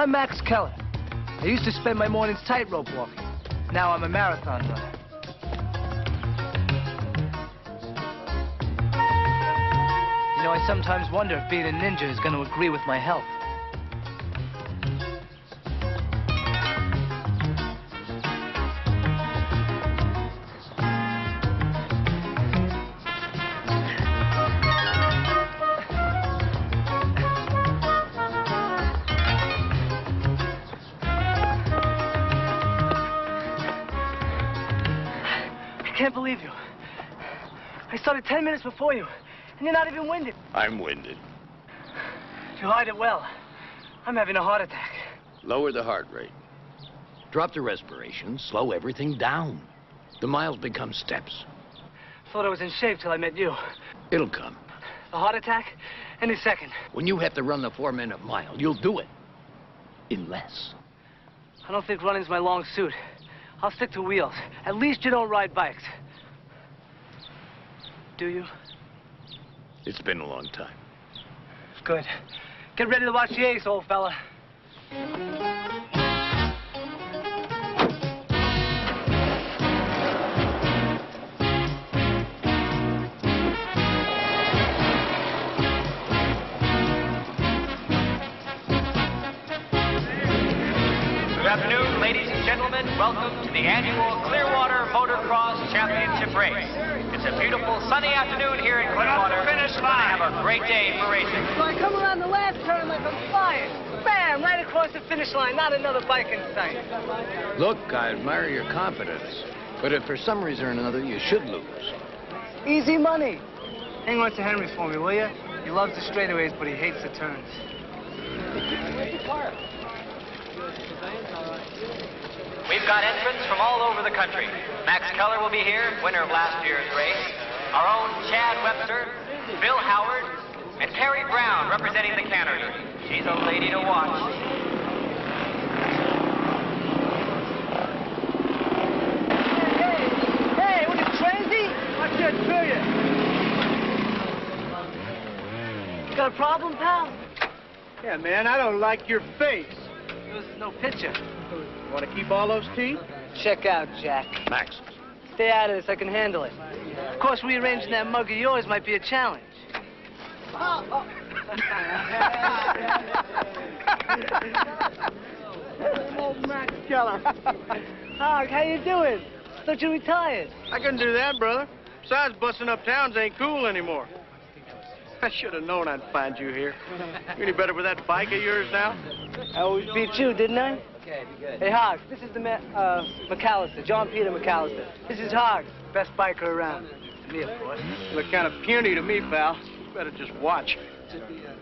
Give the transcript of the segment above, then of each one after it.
I'm Max Keller. I used to spend my mornings tightrope walking. Now I'm a marathon runner. You know, I sometimes wonder if being a ninja is going to agree with my health. I can't believe you. I started 10 minutes before you, and you're not even winded. I'm winded. You hide it well. I'm having a heart attack. Lower the heart rate. Drop the respiration, slow everything down. The miles become steps. Thought I was in shape till I met you. It'll come. A heart attack? Any second. When you have to run the 4-minute mile, you'll do it. In less. I don't think running's my long suit. I'll stick to wheels. At least you don't ride bikes. Do you? It's been a long time. Good. Get ready to watch the ace, old fella. Good afternoon, ladies and gentlemen. Welcome to the annual Clearwater Motocross Championship race. It's a beautiful sunny afternoon here in Clearwater. Finish line. Have a great day for racing. So I come around the last turn like I'm flying. Bam! Right across the finish line. Not another bike in sight. Look, I admire your confidence. But if for some reason or another you should lose. Easy money. Hang on to Henry for me, will you? He loves the straightaways, but he hates the turns. We've got entrants from all over the country. Max Keller will be here, winner of last year's race. Our own Chad Webster, Bill Howard, and Carrie Brown representing the cannery. She's a lady to watch. Hey, what, you crazy? Watch that through you. Got a problem, pal? Yeah, man, I don't like your face. There's no picture. Want to keep all those teeth? Check out, Jack. Max. Stay out of this. I can handle it. Of course, rearranging that mug of yours might be a challenge. Old Max Keller. Hog, how you doing? Thought you retired. I couldn't do that, brother. Besides, busting up towns ain't cool anymore. I should have known I'd find you here. You any better with that bike of yours now? I always beat you, didn't I? Okay, be good. Hey, Hogs, this is the McAllister, John Peter McAllister. This is Hogs, best biker around. Me, of course. You look kind of puny to me, pal. You better just watch.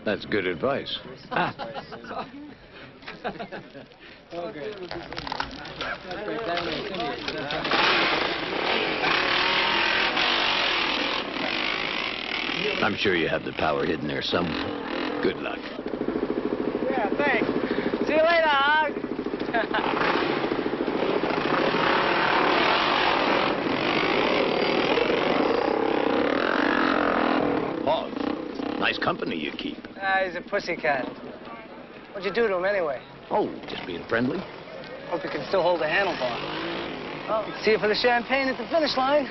That's good advice. I'm sure you have the power hidden there somewhere. Good luck. Yeah, thanks. See you later, Hog. Hog, nice company you keep. He's a pussycat. What'd you do to him anyway? Oh, just being friendly. Hope you can still hold a handlebar. Oh, see you for the champagne at the finish line.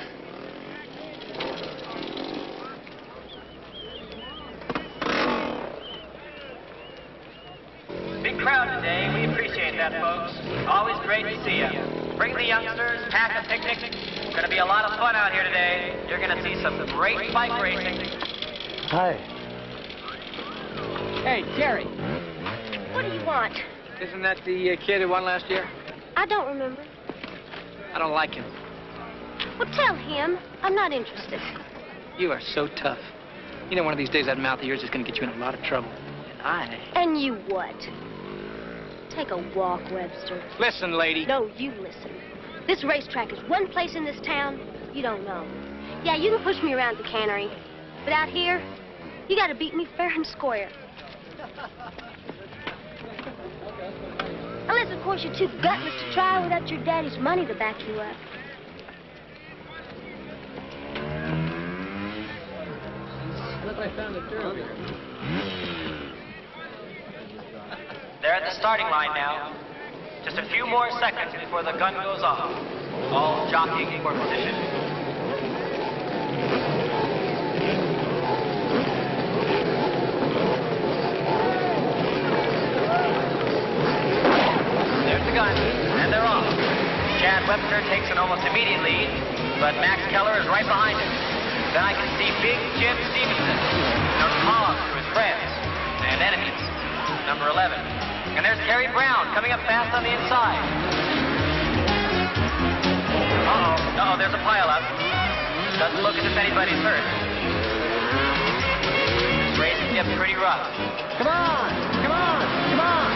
Big crowd today. We appreciate that, folks. Always great to see you. Bring the youngsters, pack a picnic. It's going to be a lot of fun out here today. You're going to see some great bike racing. Hi. Hey, Jerry. What do you want? Isn't that the kid who won last year? I don't remember. I don't like him. Well, tell him I'm not interested. You are so tough. You know, one of these days that mouth of yours is going to get you in a lot of trouble. And you what? Take a walk, Webster. Listen, lady. No, you listen. This racetrack is one place in this town you don't know. Yeah, you can push me around the cannery, but out here, you got to beat me fair and square. Unless, of course, you're too gutless to try without your daddy's money to back you up. Look, I found a turtle here. They're at the starting line now. Just a few more seconds before the gun goes off. All jockeying for position. There's the gun, and they're off. Chad Webster takes an almost immediate lead, but Max Keller is right behind him. Then I can see Big Jim Stevenson, known as Hog to his friends and enemies, number 11. And there's Terry Brown coming up fast on the inside. Uh-oh, there's a pileup. Doesn't look as if anybody's hurt. This race can get pretty rough. Come on! Come on! Come on!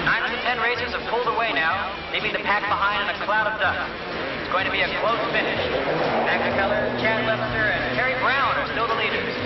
Nine of the 10 racers have pulled away now, leaving the pack behind in a cloud of dust. It's going to be a close finish. Max Keller, Chad Webster, and Terry Brown are still the leaders.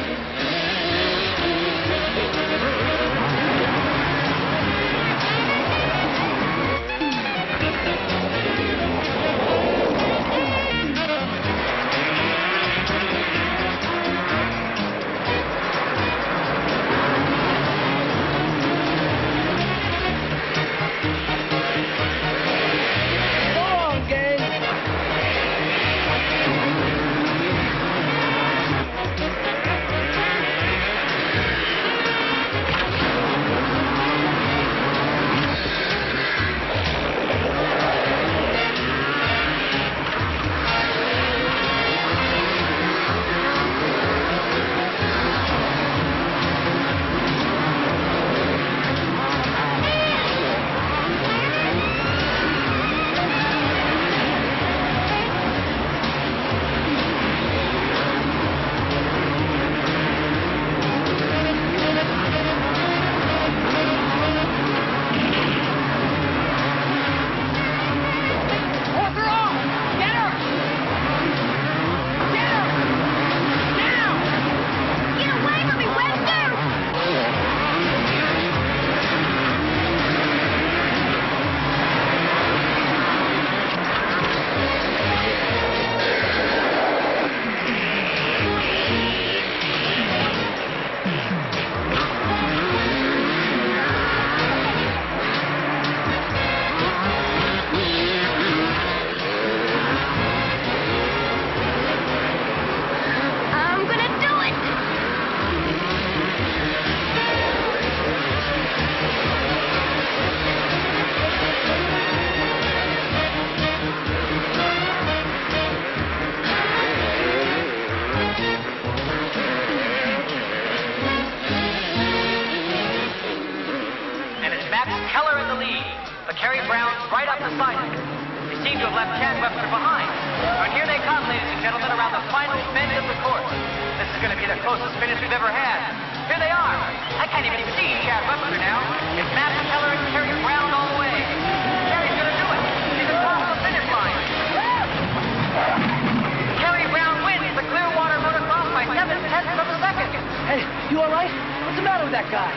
Terry Brown's right up beside him. They seem to have left Chad Webster behind. And here they come, ladies and gentlemen, around the final bend of the course. This is going to be the closest finish we've ever had. Here they are. I can't even see Chad Webster now. It's Max Keller and Terry Brown all the way. Terry's going to do it. He's across the finish line. Terry Brown wins the Clearwater Motocross by 7/10 of a second. Hey, you all right? What's the matter with that guy?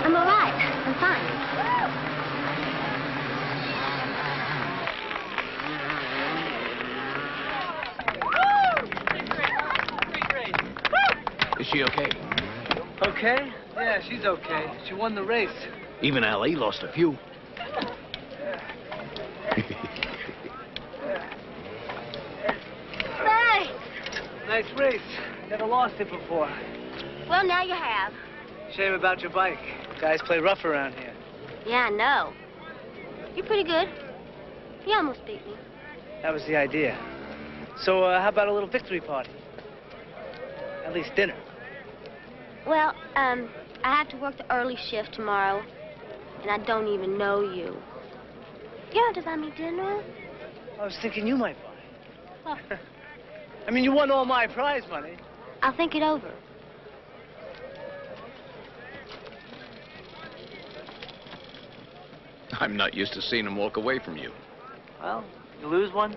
I'm all right. I'm fine. Is she okay? Okay? Yeah, she's okay. She won the race. Even Ali lost a few. Thanks. Nice race. Never lost it before. Well, now you have. Shame about your bike. Guys play rough around here. Yeah, I know. You're pretty good. You almost beat me. That was the idea. So, how about a little victory party? At least dinner. Well, I have to work the early shift tomorrow, and I don't even know you. You have to buy me dinner? I was thinking you might buy. Well, I mean, you won all my prize money. I'll think it over. I'm not used to seeing him walk away from you. Well, you lose one,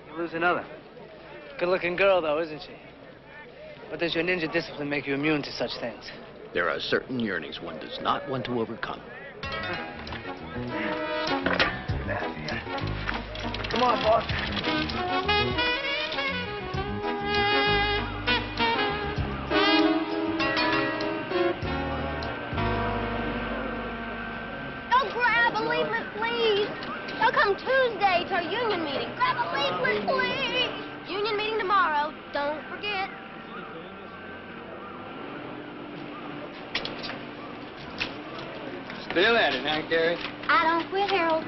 you lose another. Good-looking girl, though, isn't she? But does your ninja discipline make you immune to such things? There are certain yearnings one does not want to overcome. Come on, boss. a leaflet, please. They'll come Tuesday to our union meeting. Grab a leaflet, please. Union meeting tomorrow. Don't forget. Still at it, huh, Carrie? I don't quit, Harold.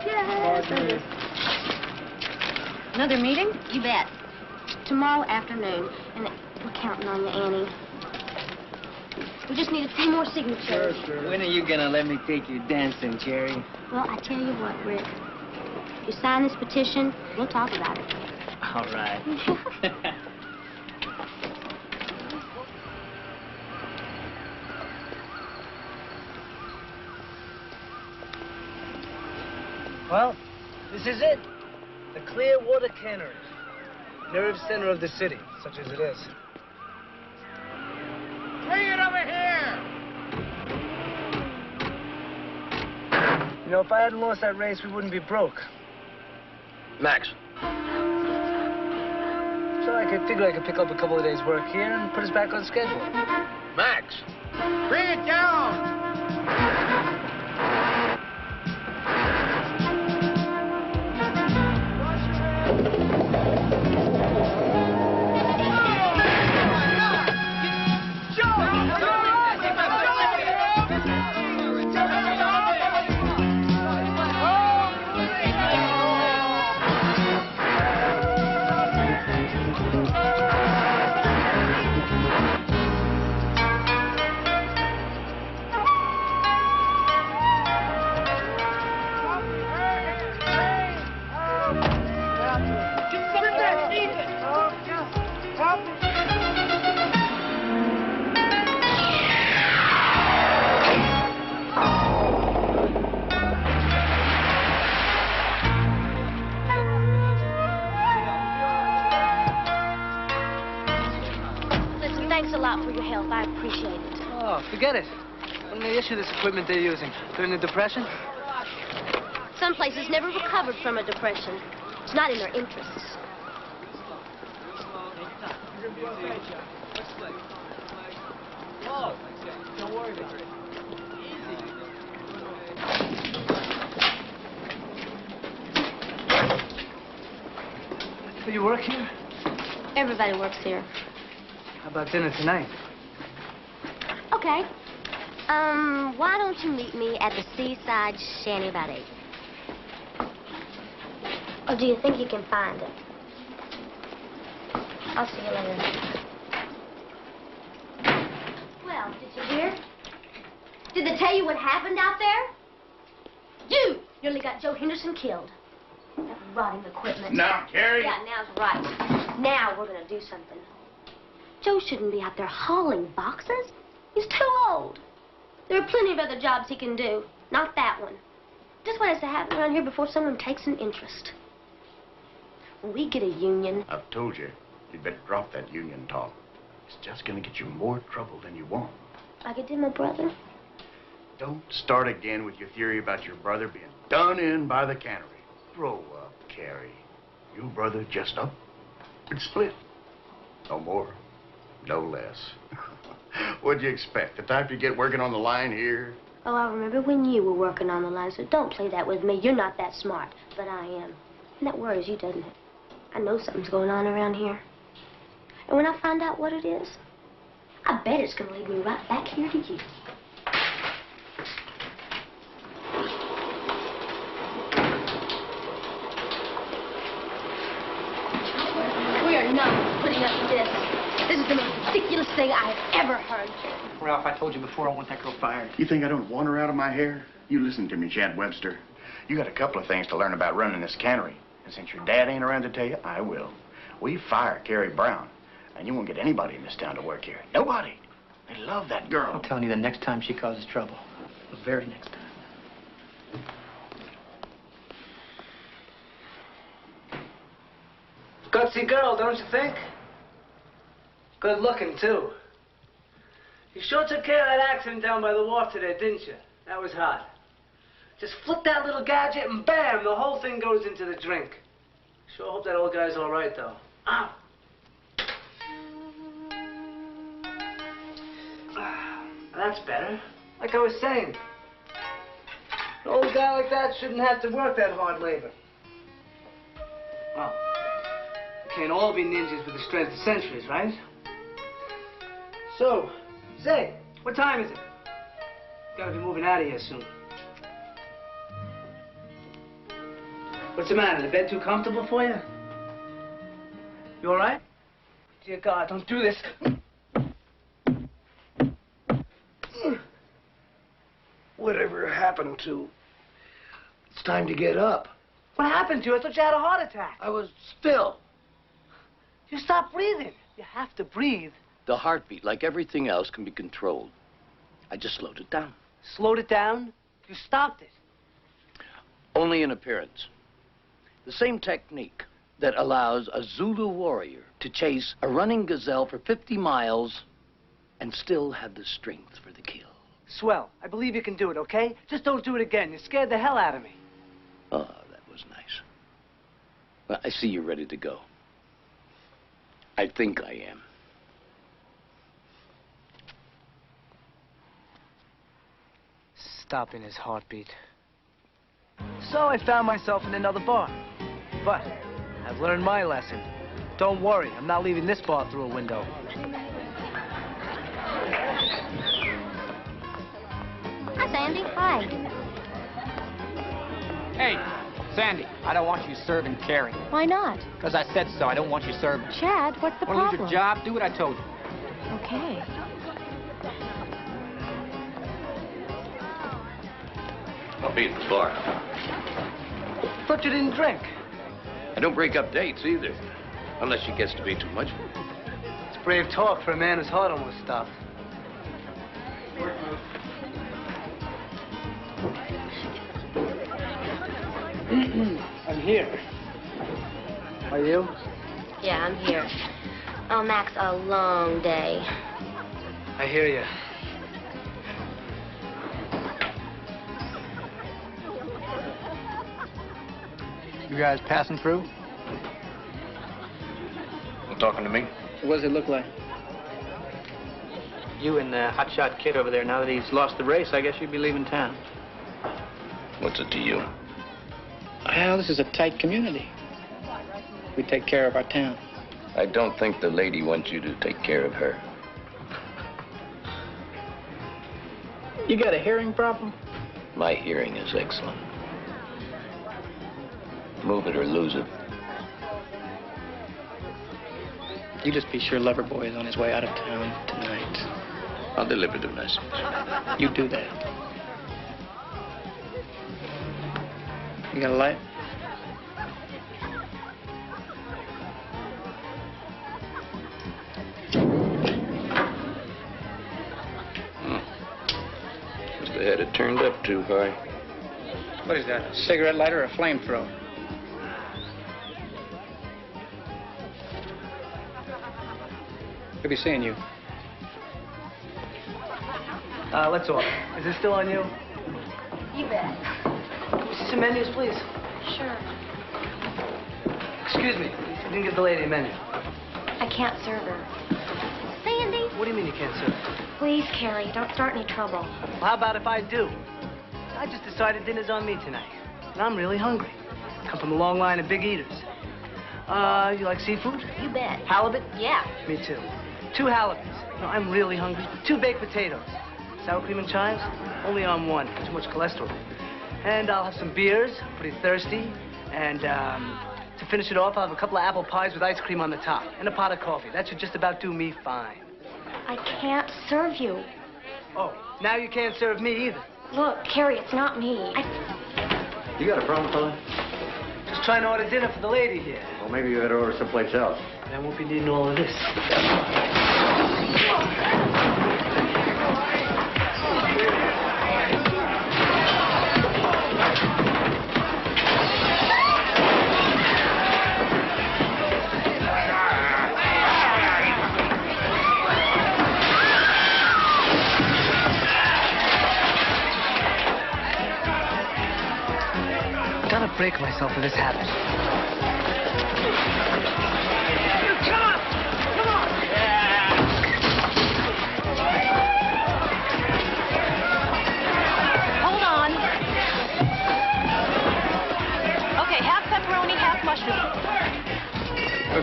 Yes. Another meeting? You bet. Tomorrow afternoon. And we're counting on you, Annie. We just need a few more signatures. When are you gonna let me take you dancing, Jerry? Well, I tell you what, Rick. You sign this petition, we'll talk about it. All right. Well, this is it. The Clearwater Cannery. Nerve center of the city, such as it is. Bring it over here! You know, if I hadn't lost that race, we wouldn't be broke. Max, So I figured I could pick up a couple of days' work here and put us back on schedule. Max! Bring it down! Thanks a lot for your help. I appreciate it. Oh, forget it. When they issue this equipment they're using? During the Depression? Some places never recovered from a depression. It's not in their interests. So you work here? Everybody works here. How about dinner tonight? Okay. Why don't you meet me at the Seaside Shanty about 8? Or do you think you can find it? I'll see you later. Well, did you hear? Did they tell you what happened out there? You nearly got Joe Henderson killed. That rotting equipment. Now, Carrie. Yeah, now's right. Now we're gonna do something. Joe shouldn't be out there hauling boxes. He's too old. There are plenty of other jobs he can do. Not that one. Just what has to happen around here before someone takes an interest. When we get a union... I've told you, you'd better drop that union talk. It's just gonna get you more trouble than you want. Like it did my brother. Don't start again with your theory about your brother being done in by the cannery. Grow up, Carrie. Your brother just up and split. No more, no less. What'd you expect? The type you get working on the line here? Oh, I remember when you were working on the line, so don't play that with me. You're not that smart, but I am. And that worries you, doesn't it? I know something's going on around here. And when I find out what it is, I bet it's going to lead me right back here to you. We are not putting up with this. This is the most ridiculous thing I have ever heard. Ralph, I told you before I want that girl fired. You think I don't want her out of my hair? You listen to me, Chad Webster. You got a couple of things to learn about running this cannery. And since your dad ain't around to tell you, I will. We fire Carrie Brown, and you won't get anybody in this town to work here. Nobody. They love that girl. I'm telling you, the next time she causes trouble. The very next time. Gutsy girl, don't you think? Good looking, too. You sure took care of that accident down by the wharf today, didn't you? That was hot. Just flick that little gadget and bam, the whole thing goes into the drink. Sure hope that old guy's all right, though. Ow. That's better. Like I was saying, An old guy like that shouldn't have to work that hard labor. Well, we can't all be ninjas with the strength of centuries, right? So, say, what time is it? Gotta be moving out of here soon. What's the matter? The bed too comfortable for you? You all right? Dear God, don't do this. Whatever happened to... It's time to get up. What happened to you? I thought you had a heart attack. I was still. You stopped breathing. You have to breathe. The heartbeat, like everything else, can be controlled. I just slowed it down. Slowed it down? You stopped it. Only in appearance. The same technique that allows a Zulu warrior to chase a running gazelle for 50 miles and still have the strength for the kill. Swell. I believe you can do it, okay? Just don't do it again. You scared the hell out of me. Oh, that was nice. Well, I see you're ready to go. I think I am. Stopping his heartbeat. So I found myself in another bar. But I've learned my lesson. Don't worry, I'm not leaving this bar through a window. Hi, Sandy. Hi. Hey, Sandy, I don't want you serving Carrie. Why not? Because I said so. I don't want you serving. Chad, what's the Want to lose problem? your job? Do what I told you. Okay. I'll be at the bar. Thought you didn't drink. I don't break up dates either, unless she gets to be too much. It's brave talk for a man whose heart almost stopped. I'm here. Are you? Yeah, I'm here. Oh, Max, a long day. I hear you. You guys passing through? You talking to me? What does it look like? You and the hotshot kid over there, now that he's lost the race, I guess you'd be leaving town. What's it to you? Well, this is a tight community. We take care of our town. I don't think the lady wants you to take care of her. You got a hearing problem? My hearing is excellent. Move it or lose it. You just be sure Loverboy is on his way out of town tonight. I'll deliver the message. You do that. You got a light? Must have had it turned up too high. What is that, a cigarette lighter or a flamethrower? Good be seeing you. Let's order. Is this still on you? You bet. Some menus, please. Sure. Excuse me. You didn't give the lady a menu. I can't serve her. Sandy, What do you mean you can't serve? please, Carrie, don't start any trouble. Well, how about if I do? I just decided dinner's on me tonight. And I'm really hungry. Come from a long line of big eaters. You like seafood? You bet. Halibut? Yeah. Me too. 2 halibuts. No, I'm really hungry. 2 baked potatoes. Sour cream and chives? Only on 1. Too much cholesterol. And I'll have some beers. Pretty thirsty. And, to finish it off, I'll have a couple of apple pies with ice cream on the top. And a pot of coffee. That should just about do me fine. I can't serve you. Oh, now you can't serve me either. Look, Carrie, it's not me. You got a problem, fella? Just trying to order dinner for the lady here. Well, maybe you better order someplace else. I won't be needing all of this. I gotta break myself of this habit. Come on! Come on! Hold on.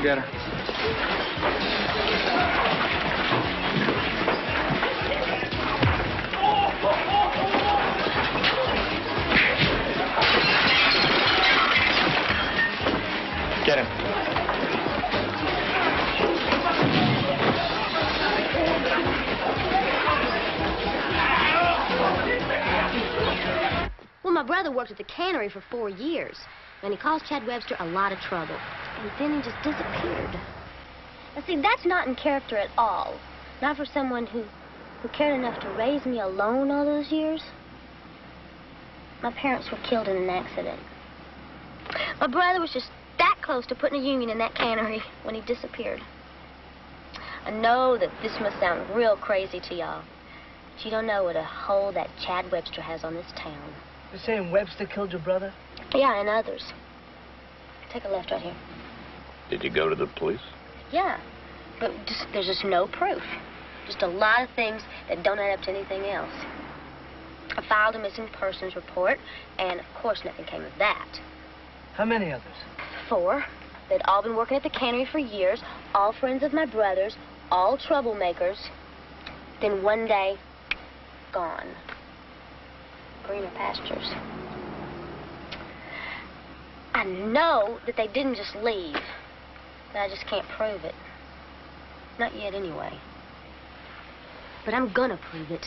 get her. Get him. Well, my brother worked at the cannery for 4 years, and he caused Chad Webster a lot of trouble. And then he just disappeared. Now, see, that's not in character at all. Not for someone who cared enough to raise me alone all those years. My parents were killed in an accident. My brother was just that close to putting a union in that cannery when he disappeared. I know that this must sound real crazy to y'all, but you don't know what a hold that Chad Webster has on this town. You're saying Webster killed your brother? Yeah, and others. Take a left right here. Did you go to the police? Yeah, but there's just no proof. Just a lot of things that don't add up to anything else. I filed a missing persons report, and of course nothing came of that. How many others? 4. They'd all been working at the cannery for years, all friends of my brother's, all troublemakers. Then one day, gone. Greener pastures. I know that they didn't just leave, but I just can't prove it. Not yet, anyway. But I'm gonna prove it.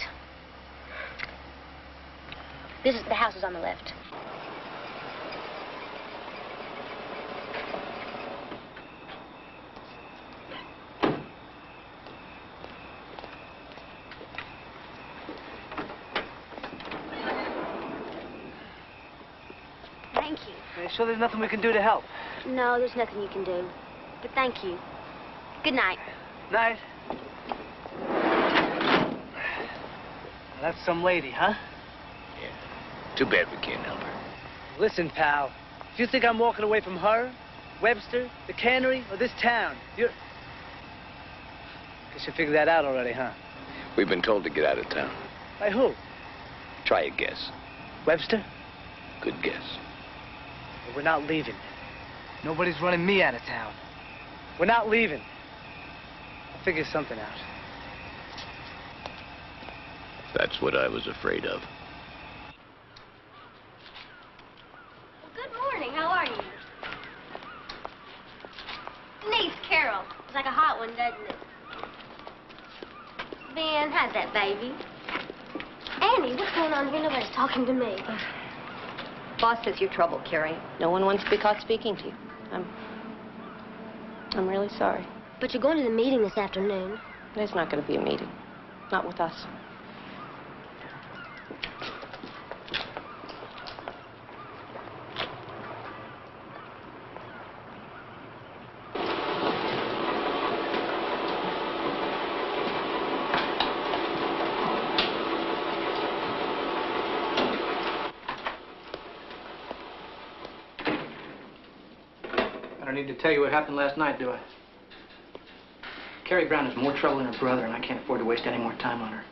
The house is on the left. Thank you. Are you sure there's nothing we can do to help? No, there's nothing you can do. But thank you. Good night. Night. That's some lady, huh? Too bad we can't help her. Listen, pal. If you think I'm walking away from her, Webster, the cannery, or this town, you're... Guess you figured that out already, huh? We've been told to get out of town. By who? Try a guess. Webster? Good guess. Well, we're not leaving. Nobody's running me out of town. We're not leaving. I'll figure something out. That's what I was afraid of. Good morning. How are you? Denise, Carol. It's like a hot one, doesn't it? Ben, how's that baby? Annie, what's going on here? Nobody's talking to me. Boss says you're trouble, Carrie. No one wants to be caught speaking to you. I'm really sorry. But you're going to the meeting this afternoon. There's not going to be a meeting. Not with us. I don't need to tell you what happened last night, do I? Carrie Brown has more trouble than her brother, and I can't afford to waste any more time on her.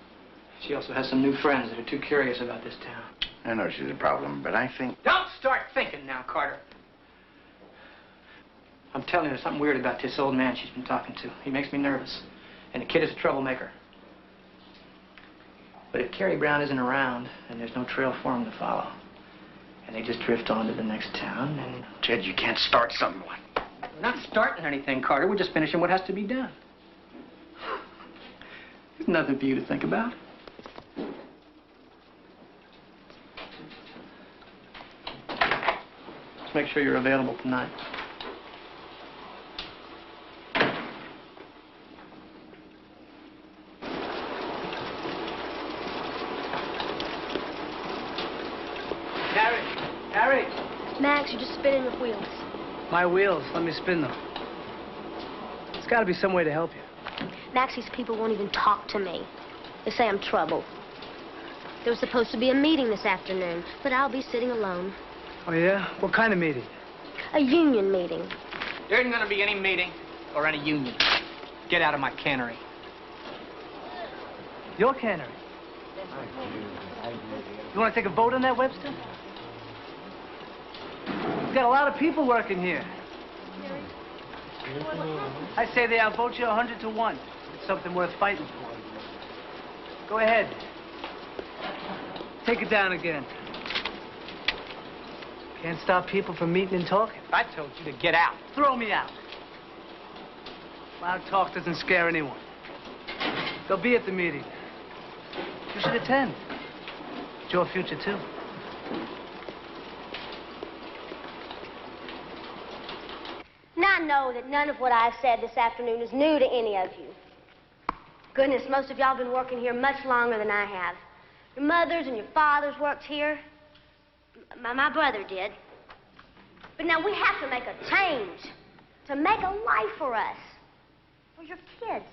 She also has some new friends that are too curious about this town. I know she's a problem, but I think... Don't start thinking now, Carter. I'm telling you, there's something weird about this old man she's been talking to. He makes me nervous. And the kid is a troublemaker. But if Carrie Brown isn't around, and there's no trail for him to follow, and they just drift on to the next town, and... Ted, you can't start something like... We're not starting anything, Carter. We're just finishing what has to be done. There's nothing for you to think about. Just make sure you're available tonight. Harry! Max, you're just spinning your wheels. My wheels. Let me spin them. There's got to be some way to help you. Max, these people won't even talk to me. They say I'm trouble. There was supposed to be a meeting this afternoon, but I'll be sitting alone. Oh, yeah? What kind of meeting? A union meeting. There isn't going to be any meeting or any union. Get out of my cannery. Your cannery? You want to take a vote on that, Webster? We've got a lot of people working here. I say they outvote you 100 to 1. It's something worth fighting for. Go ahead. Take it down again. Can't stop people from meeting and talking. I told you to get out. Throw me out. Loud talk doesn't scare anyone. They'll be at the meeting. You should attend. It's your future, too. Now I know that none of what I've said this afternoon is new to any of you. Goodness, most of y'all been working here much longer than I have. Your mothers and your fathers worked here. My brother did. But now we have to make a change. To make a life for us. For your kids.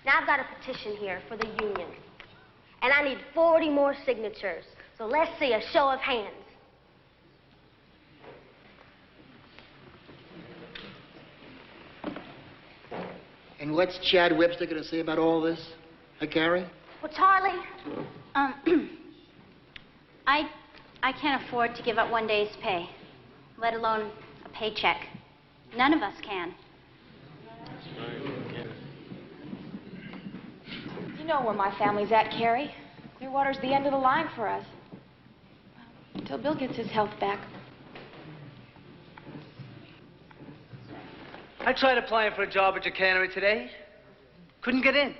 Now I've got a petition here for the union. And I need 40 more signatures. So let's see a show of hands. And what's Chad Webster going to say about all this, huh, Carrie? Well, Charlie, I can't afford to give up one day's pay, let alone a paycheck. None of us can. You know where my family's at, Carrie. Clearwater's the end of the line for us. Until Bill gets his health back. I tried applying for a job at your cannery today. Couldn't get in.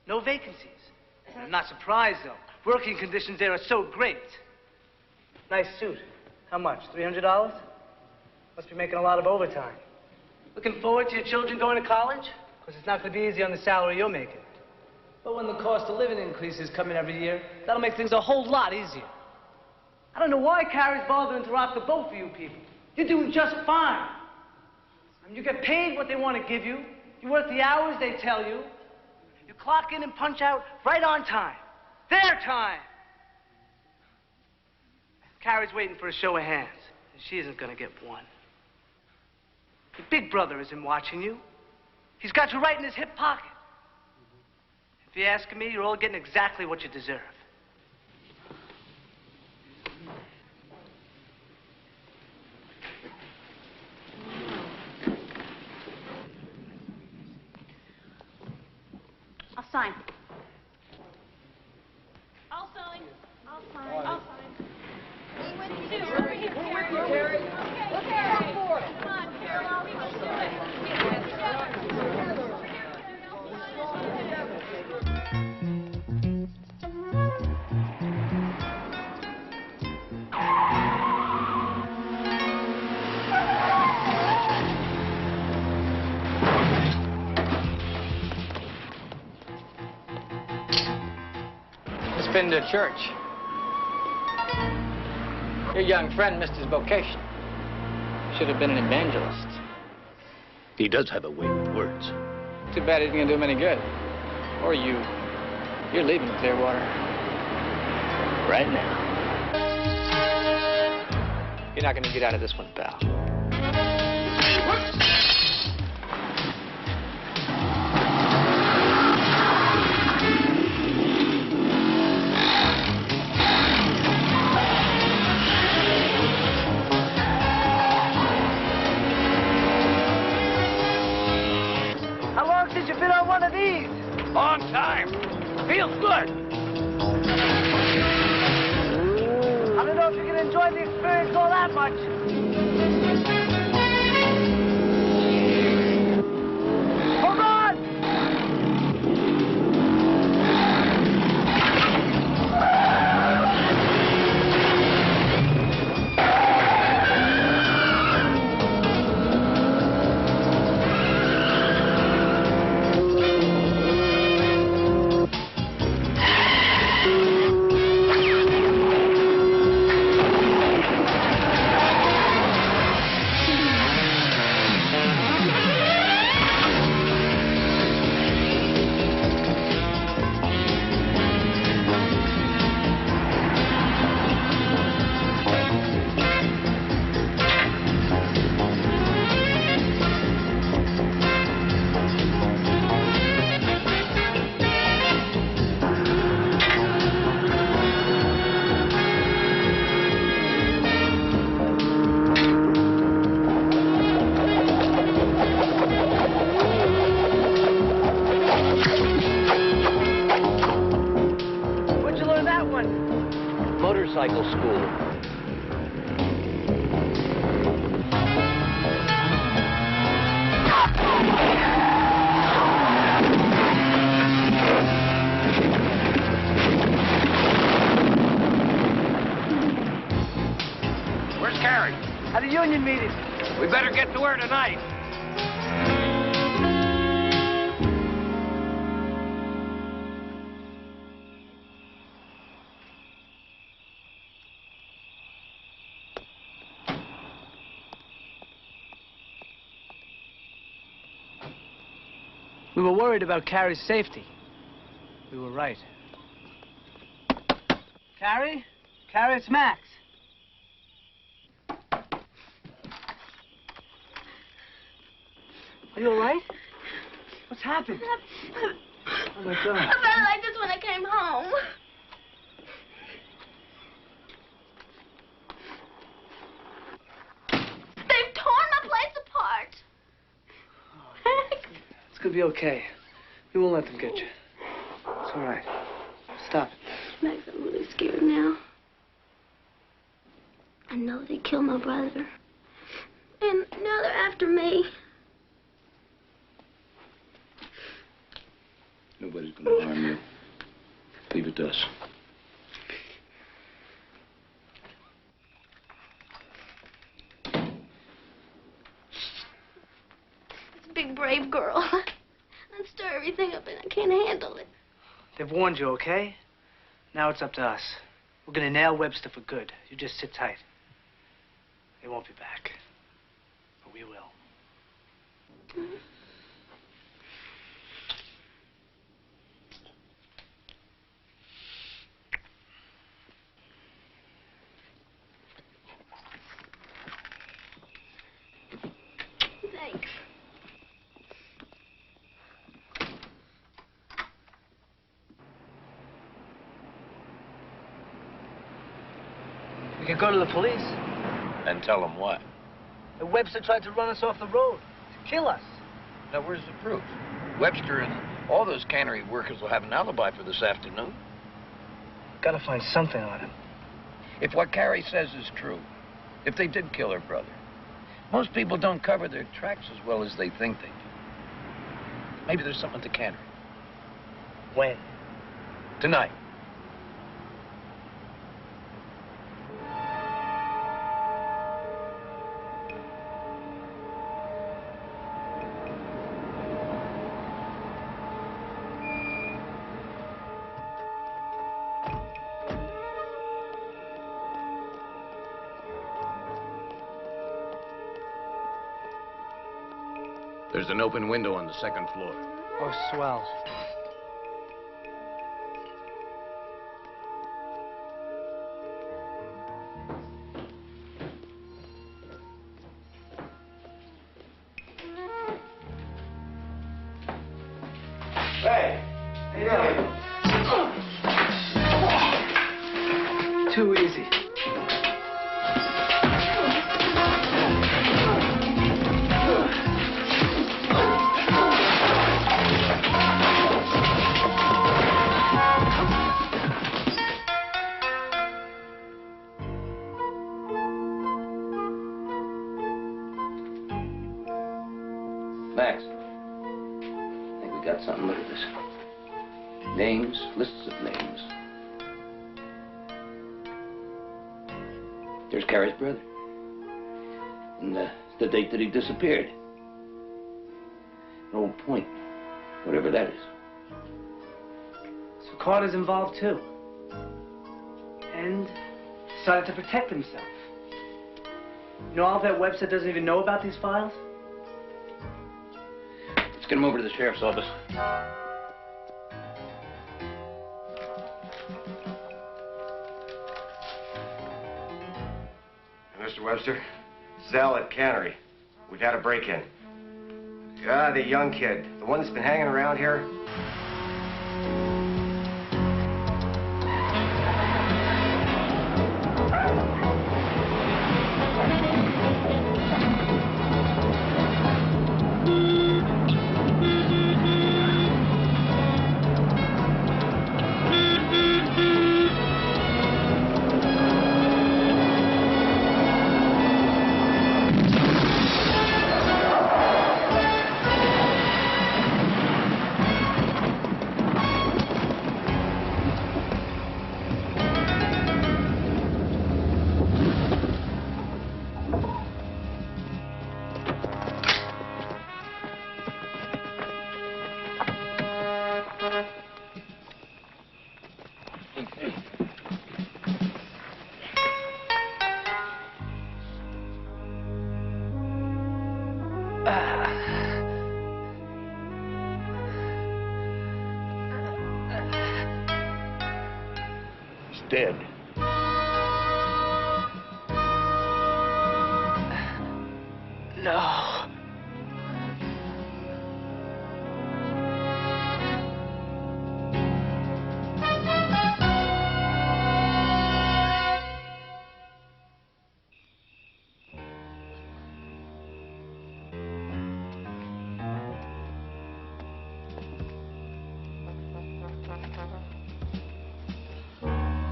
No vacancies. I'm not surprised, though. Working conditions there are so great. Nice suit. How much? $300? Must be making a lot of overtime. Looking forward to your children going to college? Because it's not going to be easy on the salary you're making. But when the cost of living increases come in every year, that'll make things a whole lot easier. I don't know why Carrie's bothering to rock the boat for you people. You're doing just fine. I mean, you get paid what they want to give you. You work the hours they tell you. You clock in and punch out right on time. Their time. Carrie's waiting for a show of hands. And she isn't going to get one. Your big brother isn't watching you. He's got you right in his hip pocket. If you're asking me, you're all getting exactly what you deserve. I'll sign. I'll sign. I'll sign. I'll sign. We went to Carrie. Look at her. Come on, Carrie. We will do it. Just been to church. Your young friend missed his vocation. Should have been an evangelist. He does have a way with words. Too bad it isn't going to do him any good. Or you. You're leaving Clearwater. Right now. You're not going to get out of this one, pal. How long since you've been on one of these? Long time. Feels good. I don't know if you can enjoy the experience all that much. Hold on! motorcycle school. Where's Carrie? At a union meeting. We better get to her tonight. We were worried about Carrie's safety. We were right. Carrie? Carrie, it's Max. Are you all right? What's happened? Oh, my God. I felt like this when I came home. They've torn my place apart. It's gonna be okay. We won't let them get you. It's all right. Stop it. Max, I'm really scared now. I know they killed my brother. And now they're after me. Nobody's gonna harm you. Leave it to us. This big, brave girl. I'd stir everything up and I can't handle it. They've warned you, okay? Now it's up to us. We're gonna nail Webster for good. You just sit tight. They won't be back. But we will. Thanks. We could go to the police. And tell them what? And Webster tried to run us off the road. To kill us. Now, where's the proof? Webster and all those cannery workers will have an alibi for this afternoon. Gotta find something on him. If what Carrie says is true, if they did kill her brother, most people don't cover their tracks as well as they think they do. Maybe there's something to cannery. When? Tonight. There's an open window on the second floor. Oh, swell. Hey, hey, Too easy. Max, I think we got something. Look at this. Names, lists of names. There's Carrie's brother. And the date that he disappeared. An old point, whatever that is. So Carter's involved too. And decided to protect himself. You know all that Webster doesn't even know about these files? Let's get him over to the sheriff's office. Mr. Webster, Zell at Cannery. We've had a break-in. The young kid. The one that's been hanging around here. He's dead. No.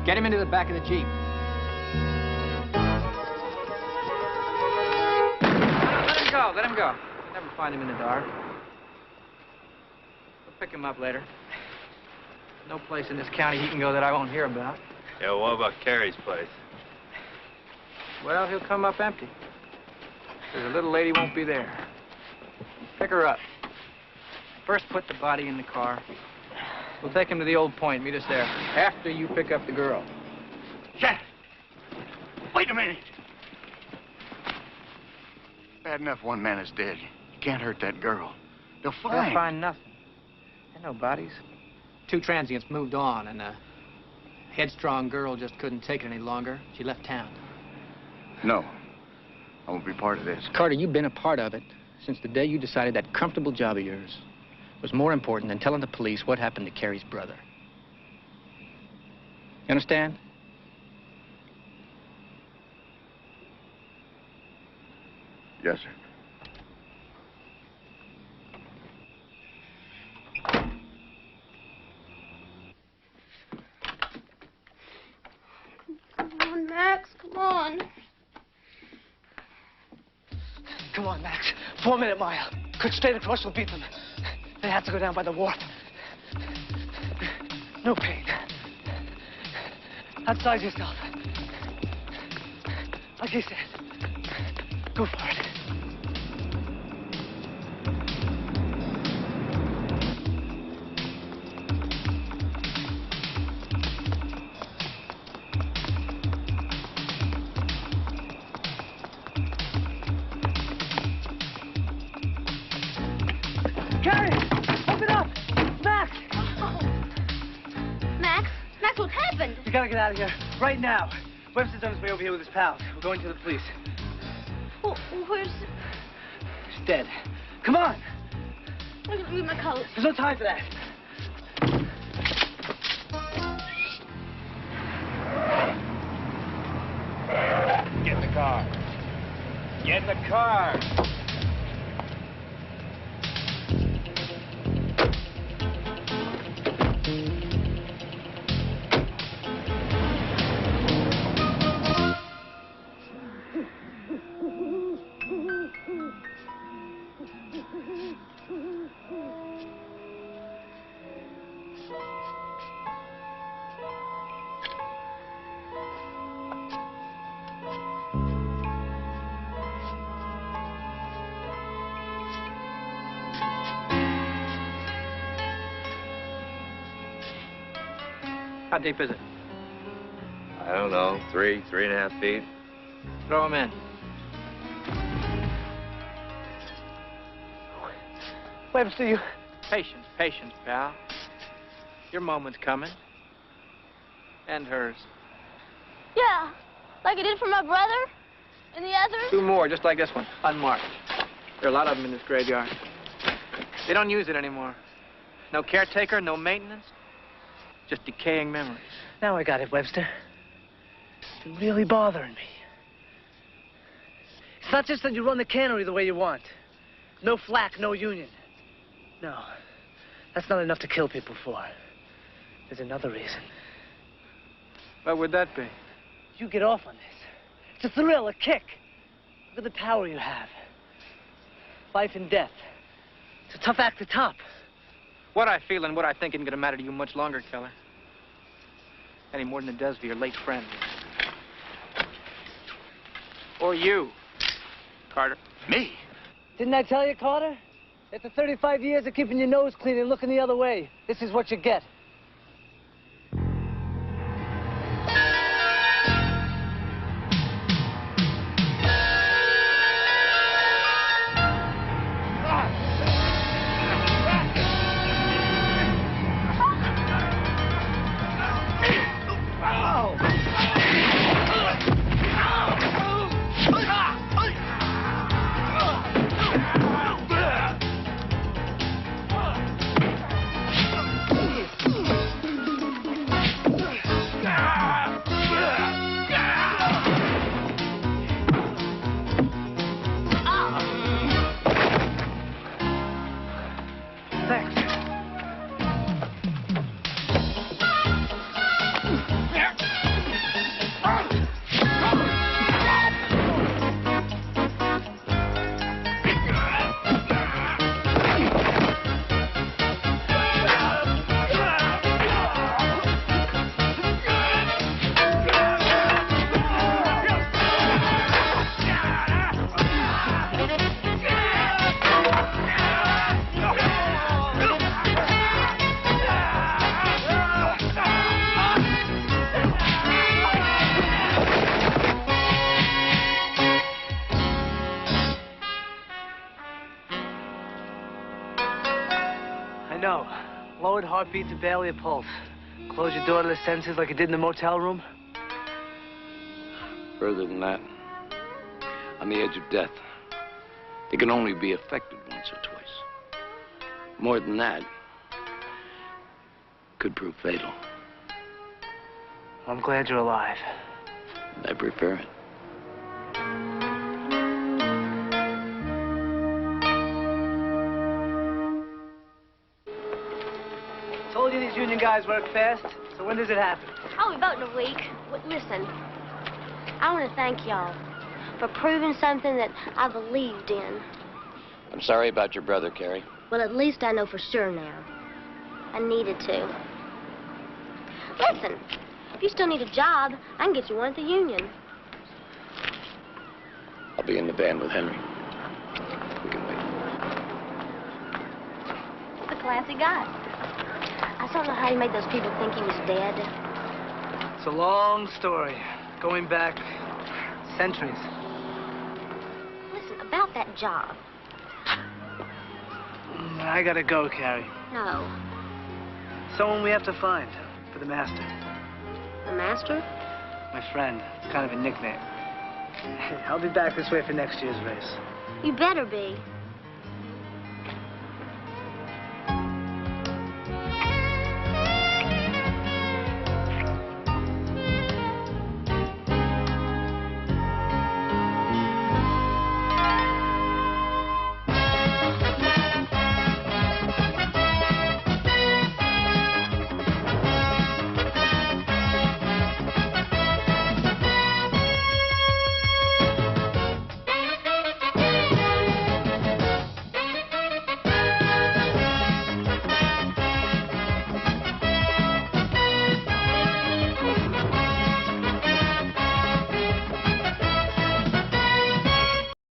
Get him into the back of the Jeep. Let him go, let him go. You'll never find him in the dark. We'll pick him up later. No place in this county he can go that I won't hear about. Yeah, what about Carrie's place? Well, he'll come up empty. The little lady won't be there. Pick her up. First, put the body in the car. We'll take him to the old point. Meet us there. After you pick up the girl. Jack! Wait a minute! Bad enough one man is dead. You can't hurt that girl. They'll find... They'll find nothing. There are no bodies. 2 transients moved on, and a headstrong girl just couldn't take it any longer. She left town. No. I won't be part of this. Carter, you've been a part of it since the day you decided that comfortable job of yours was more important than telling the police what happened to Carrie's brother. You understand? Yes, sir. Come on, Max, come on. Come on, Max. 4-minute mile. Quick straight across will beat them. They have to go down by the wharf. No pain. Outside yourself. Like he said. Go for it. Carrie! Open up! Max! Max? Max, what happened? We gotta get out of here. Right now. Webster's on his way over here with his pals. We're going to the police. Well, where's... He's dead. Come on! I'm gonna read my coat. There's no time for that. Get in the car. Get in the car. How deep is it? I don't know, 3.5 feet. Throw him in. Webster, you... Patience, patience, pal. Your moment's coming. And hers. Yeah, like I did for my brother and the others. 2 more, just like this one, unmarked. There are a lot of them in this graveyard. They don't use it anymore. No caretaker, no maintenance. Just decaying memories. Now I got it, Webster. It's really bothering me. It's not just that you run the cannery the way you want. No flack, no union. No, that's not enough to kill people for. There's another reason. What would that be? You get off on this. It's a thrill, a kick. Look at the power you have. Life and death. It's a tough act to top. What I feel and what I think isn't going to matter to you much longer, Keller. Any more than it does for your late friend. Or you, Carter. Me? Didn't I tell you, Carter? After 35 years of keeping your nose clean and looking the other way, this is what you get. heartbeat to barely a pulse. Close your door to the senses like you did in the motel room? Further than that, on the edge of death, it can only be affected once or twice. More than that, could prove fatal. I'm glad you're alive. I prefer it. Told you these union guys work fast, so when does it happen? Oh, we vote in a week. Listen, I want to thank y'all for proving something that I believed in. I'm sorry about your brother, Carrie. Well, at least I know for sure now. I needed to. Listen, if you still need a job, I can get you one at the union. I'll be in the van with Henry. We can wait. The Clancy guy. I don't know how he made those people think he was dead. It's a long story, going back centuries. Listen, about that job. I gotta go, Carrie. No. Someone we have to find for the master. The master? My friend. It's kind of a nickname. I'll be back this way for next year's race. You better be.